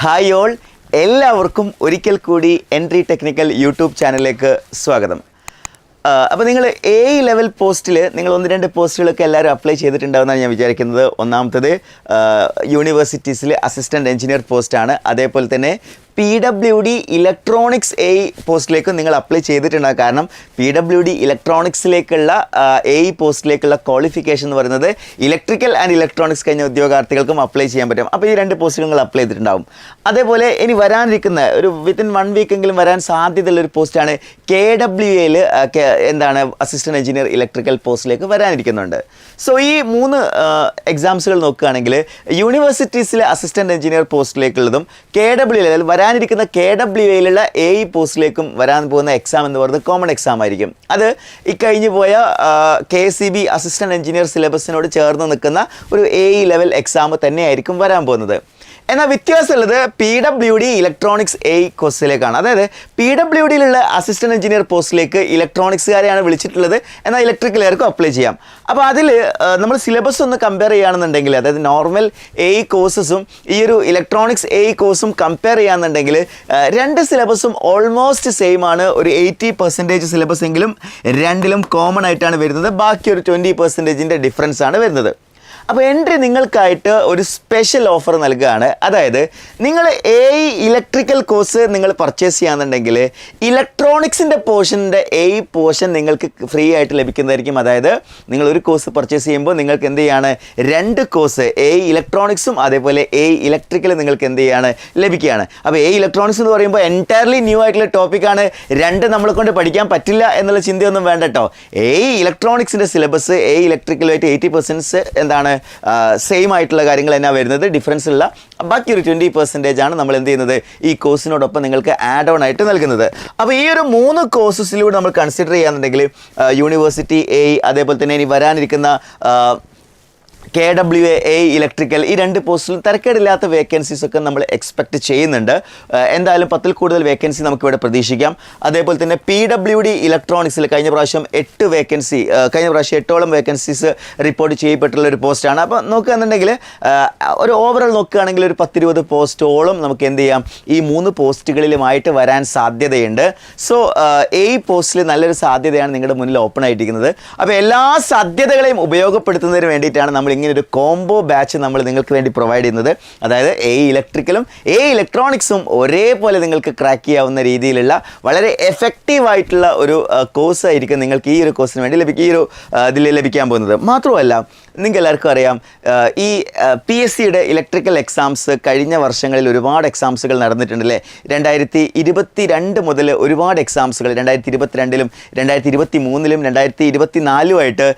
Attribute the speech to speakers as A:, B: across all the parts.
A: Hi all, എല്ലാവർക്കും ഒരിക്കൽ കൂടി എൻട്രി ടെക്നിക്കൽ യൂട്യൂബ് ചാനലിലേക്ക് സ്വാഗതം. അപ്പോൾ നിങ്ങൾ ലെവൽ പോസ്റ്റിൽ നിങ്ങൾ 1-2 പോസ്റ്റുകളൊക്കെ എല്ലാവരും അപ്ലൈ ചെയ്തിട്ടുണ്ടാവുമെന്നാണ് ഞാൻ വിചാരിക്കുന്നത്. ഒന്നാമത്തത് യൂണിവേഴ്സിറ്റീസിൽ അസിസ്റ്റൻറ്റ് എഞ്ചിനീയർ പോസ്റ്റാണ്. അതേപോലെ തന്നെ PWD ഇലക്ട്രോണിക്സ് പോസ്റ്റിലേക്ക് നിങ്ങൾ അപ്ലൈ ചെയ്തിട്ടുണ്ടാകും. കാരണം PWD ഇലക്ട്രോണിക്സിലേക്കുള്ള പോസ്റ്റിലേക്കുള്ള ക്വാളിഫിക്കേഷൻ എന്ന് പറയുന്നത് ഇലക്ട്രിക്കൽ ആൻഡ് ഇലക്ട്രോണിക്സ് കഴിഞ്ഞ ഉദ്യോഗാർത്ഥികൾക്കും അപ്ലൈ ചെയ്യാൻ പറ്റും. അപ്പോൾ ഈ 2 പോസ്റ്റുകൾ നിങ്ങൾ അപ്ലൈ ചെയ്തിട്ടുണ്ടാകും. അതേപോലെ ഇനി വരാനിരിക്കുന്ന ഒരു വിത്തിൻ 1 വീക്കെങ്കിലും വരാൻ സാധ്യതയുള്ളൊരു പോസ്റ്റാണ് KWAയിൽ എന്താണ് അസിസ്റ്റൻറ്റ് എഞ്ചിനീയർ ഇലക്ട്രിക്കൽ പോസ്റ്റിലേക്ക് വരാനിരിക്കുന്നുണ്ട്. സോ ഈ 3 എക്സാംസുകൾ നോക്കുകയാണെങ്കിൽ യൂണിവേഴ്സിറ്റീസിലെ അസിസ്റ്റൻറ്റ് എഞ്ചിനീയർ പോസ്റ്റിലേക്കുള്ളതും KWAയിൽ വരാനിരിക്കുന്ന KWAയിലുള്ള പോസ്റ്റിലേക്കും വരാൻ പോകുന്ന എക്സാം എന്ന് പറയുന്നത് കോമൺ എക്സാം ആയിരിക്കും. അത് ഇക്കഴിഞ്ഞു പോയ KSEB അസിസ്റ്റൻറ്റ് എഞ്ചിനീയർ സിലബസിനോട് ചേർന്ന് നിൽക്കുന്ന ഒരു ലെവൽ എക്സാം തന്നെയായിരിക്കും വരാൻ പോകുന്നത്. എന്നാൽ വ്യത്യാസമുള്ളത് PWD ഇലക്ട്രോണിക്സ് കോഴ്സിലേക്കാണ്. അതായത് PWDയിലുള്ള അസിസ്റ്റൻറ്റ് എഞ്ചിനീയർ പോസ്റ്റിലേക്ക് ഇലക്ട്രോണിക്സുകാരെയാണ് വിളിച്ചിട്ടുള്ളത്, എന്നാൽ ഇലക്ട്രിക്കലുകാർക്കും അപ്ലൈ ചെയ്യാം. അപ്പോൾ അതിൽ നമ്മൾ സിലബസ് ഒന്ന് കമ്പയർ ചെയ്യുകയാണെന്നുണ്ടെങ്കിൽ, അതായത് നോർമൽ കോഴ്സസും ഈ ഒരു ഇലക്ട്രോണിക്സ് കോഴ്സും കമ്പയർ ചെയ്യുകയാണെന്നുണ്ടെങ്കിൽ 2 സിലബസും ഓൾമോസ്റ്റ് സെയിം ആണ്. ഒരു 80% സിലബസ് എങ്കിലും രണ്ടിലും കോമൺ ആയിട്ടാണ് വരുന്നത്. ബാക്കി ഒരു 20% ഡിഫറൻസ് ആണ് വരുന്നത്. അപ്പോൾ എൻട്രി നിങ്ങൾക്കായിട്ട് ഒരു സ്പെഷ്യൽ ഓഫർ നൽകുകയാണ്. അതായത് നിങ്ങൾ ഇലക്ട്രിക്കൽ കോഴ്സ് നിങ്ങൾ പർച്ചേസ് ചെയ്യാന്നുണ്ടെങ്കിൽ ഇലക്ട്രോണിക്സിൻ്റെ പോർഷൻ നിങ്ങൾക്ക് ഫ്രീ ആയിട്ട് ലഭിക്കുന്നതായിരിക്കും. അതായത് നിങ്ങൾ ഒരു കോഴ്സ് പർച്ചേസ് ചെയ്യുമ്പോൾ നിങ്ങൾക്ക് എന്ത് ചെയ്യാണ്, 2 കോഴ്സ് ഇലക്ട്രോണിക്സും അതേപോലെ ഇലക്ട്രിക്കൽ നിങ്ങൾക്ക് എന്ത് ചെയ്യാണ് ലഭിക്കുകയാണ്. അപ്പോൾ ഇലക്ട്രോണിക്സ് എന്ന് പറയുമ്പോൾ എൻറ്റയർലി ന്യൂ ആയിട്ടുള്ള ടോപ്പിക്കാണ്. 2 നമ്മളെ കൊണ്ട് പഠിക്കാൻ പറ്റില്ല എന്നുള്ള ചിന്തയൊന്നും വേണ്ട കേട്ടോ. ഇലക്ട്രോണിക്സിൻ്റെ സിലബസ് ഇലക്ട്രിക്കലുമായിട്ട് 80% എന്താണ് സെയിം ആയിട്ടുള്ള കാര്യങ്ങൾ എന്നാ വരുന്നത്, ഡിഫറൻസ് ഉള്ള ബാക്കി ഒരു 20% ആണ് നമ്മൾ എന്ത് ചെയ്യുന്നത് ഈ കോഴ്സിനോടൊപ്പം നിങ്ങൾക്ക് ആഡ് ഓൺ ആയിട്ട് നൽകുന്നത്. അപ്പോൾ ഈ ഒരു 3 കോഴ്സസിലൂടെ നമ്മൾ കൺസിഡർ ചെയ്യാന്നുണ്ടെങ്കിൽ യൂണിവേഴ്സിറ്റി അതേപോലെ തന്നെ ഇനി വരാനിരിക്കുന്ന KWA ഇലക്ട്രിക്കൽ, ഈ 2 പോസ്റ്റിലും തരക്കേടില്ലാത്ത വേക്കൻസീസ് ഒക്കെ നമ്മൾ എക്സ്പെക്റ്റ് ചെയ്യുന്നുണ്ട്. എന്തായാലും 10ൽ കൂടുതൽ വേക്കൻസി നമുക്കിവിടെ പ്രതീക്ഷിക്കാം. അതേപോലെ തന്നെ PWD ഇലക്ട്രോണിക്സിൽ കഴിഞ്ഞ പ്രാവശ്യം 8ഓളം വേക്കൻസീസ് റിപ്പോർട്ട് ചെയ്യപ്പെട്ടുള്ള ഒരു പോസ്റ്റാണ്. അപ്പോൾ നോക്കുകയാണെന്നുണ്ടെങ്കിൽ ഒരു ഓവറോൾ നോക്കുകയാണെങ്കിൽ ഒരു 10-20 പോസ്റ്റോളം നമുക്ക് എന്ത് ചെയ്യാം ഈ 3 പോസ്റ്റുകളിലുമായിട്ട് വരാൻ സാധ്യതയുണ്ട്. സോ പോസ്റ്റിൽ നല്ലൊരു സാധ്യതയാണ് നിങ്ങളുടെ മുന്നിൽ ഓപ്പൺ ആയിട്ടിരിക്കുന്നത്. അപ്പോൾ എല്ലാ സാധ്യതകളെയും ഉപയോഗപ്പെടുത്തുന്നതിന് വേണ്ടിയിട്ടാണ് നമ്മൾ ഇങ്ങനെ ഒരു കോംബോ ബാച്ച് നമ്മൾ നിങ്ങൾക്ക് വേണ്ടി പ്രൊവൈഡ് ചെയ്യുന്നത്. അതായത് ഇലക്ട്രിക്കലും ഇലക്ട്രോണിക്സും ഒരേപോലെ നിങ്ങൾക്ക് ക്രാക്ക് ചെയ്യാവുന്ന രീതിയിലുള്ള വളരെ എഫക്റ്റീവായിട്ടുള്ള ഒരു കോഴ്സ് ആയിരിക്കും നിങ്ങൾക്ക് ഈ ഒരു കോഴ്സിന് വേണ്ടി ഇതിൽ ലഭിക്കാൻ പോകുന്നത്. മാത്രമല്ല നിങ്ങൾക്ക് എല്ലാവർക്കും അറിയാം ഈ PSCയുടെ ഇലക്ട്രിക്കൽ എക്സാംസ് കഴിഞ്ഞ വർഷങ്ങളിൽ ഒരുപാട് എക്സാംസുകൾ നടന്നിട്ടുണ്ടല്ലേ. 2022 മുതൽ ഒരുപാട് എക്സാംസുകൾ 2022-ലും 2023-ലും 2024-ലുമായിട്ട്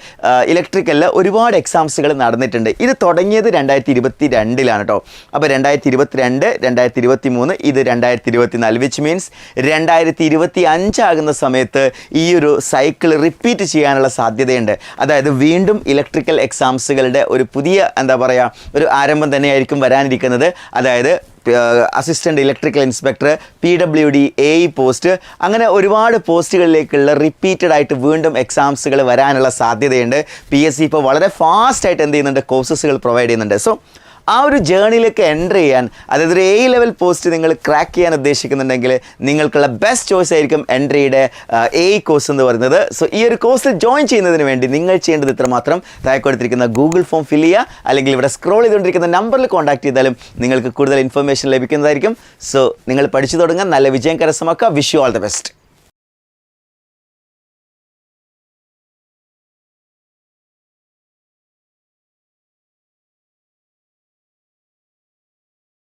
A: ഇലക്ട്രിക്കലിൽ ഒരുപാട് എക്സാംസുകൾ നടന്നിട്ടുണ്ട്. ഇത് തുടങ്ങിയത് 2022-ലാണ് കേട്ടോ. അപ്പോൾ 2022, 2023, ഇത് 2024, വിച്ച് മീൻസ് 2025 ആകുന്ന സമയത്ത് ഈ ഒരു സൈക്കിൾ റിപ്പീറ്റ് ചെയ്യാനുള്ള സാധ്യതയുണ്ട്. അതായത് വീണ്ടും ഇലക്ട്രിക്കൽ എക്സാംസുകളുടെ ഒരു പുതിയ ഒരു ആരംഭം തന്നെയായിരിക്കും വരാനിരിക്കുന്നത്. അതായത് assistant electrical inspector, PWD post, അങ്ങനെ ഒരുപാട് പോസ്റ്റുകളിലേക്കുള്ള റിപ്പീറ്റഡ് ആയിട്ട് വീണ്ടും എക്സാംസുകൾ വരാനുള്ള സാധ്യതയുണ്ട്. PSC ഇപ്പോൾ വളരെ ഫാസ്റ്റായിട്ട് എന്ത് ചെയ്യുന്നുണ്ട്, കോഴ്സസുകൾ പ്രൊവൈഡ് ചെയ്യുന്നുണ്ട്. സോ ആ ഒരു ജേണിയിലേക്ക് എൻ്റർ ചെയ്യാൻ, അതായത് ഒരു ലെവൽ പോസ്റ്റ് നിങ്ങൾ ക്രാക്ക് ചെയ്യാൻ ഉദ്ദേശിക്കുന്നുണ്ടെങ്കിൽ നിങ്ങൾക്കുള്ള ബെസ്റ്റ് ചോയ്സ് ആയിരിക്കും എൻട്രിയുടെ കോഴ്സ് എന്ന് പറയുന്നത്. സോ ഈ ഒരു കോഴ്സിൽ ജോയിൻ ചെയ്യുന്നതിന് വേണ്ടി നിങ്ങൾ ചെയ്യേണ്ടത് ഇത്രമാത്രം: താഴെ കൊടുത്തിരിക്കുന്ന ഗൂഗിൾ ഫോം ഫിൽ ചെയ്യുക, അല്ലെങ്കിൽ ഇവിടെ സ്ക്രോൾ ചെയ്തുകൊണ്ടിരിക്കുന്ന നമ്പറിൽ കോൺടാക്ട് ചെയ്താലും നിങ്ങൾക്ക് കൂടുതൽ ഇൻഫർമേഷൻ ലഭിക്കുന്നതായിരിക്കും. സോ നിങ്ങൾ പഠിച്ചു തുടങ്ങാൻ, നല്ല വിജയം കരസ്ഥമാക്കുക. Wish you all the best.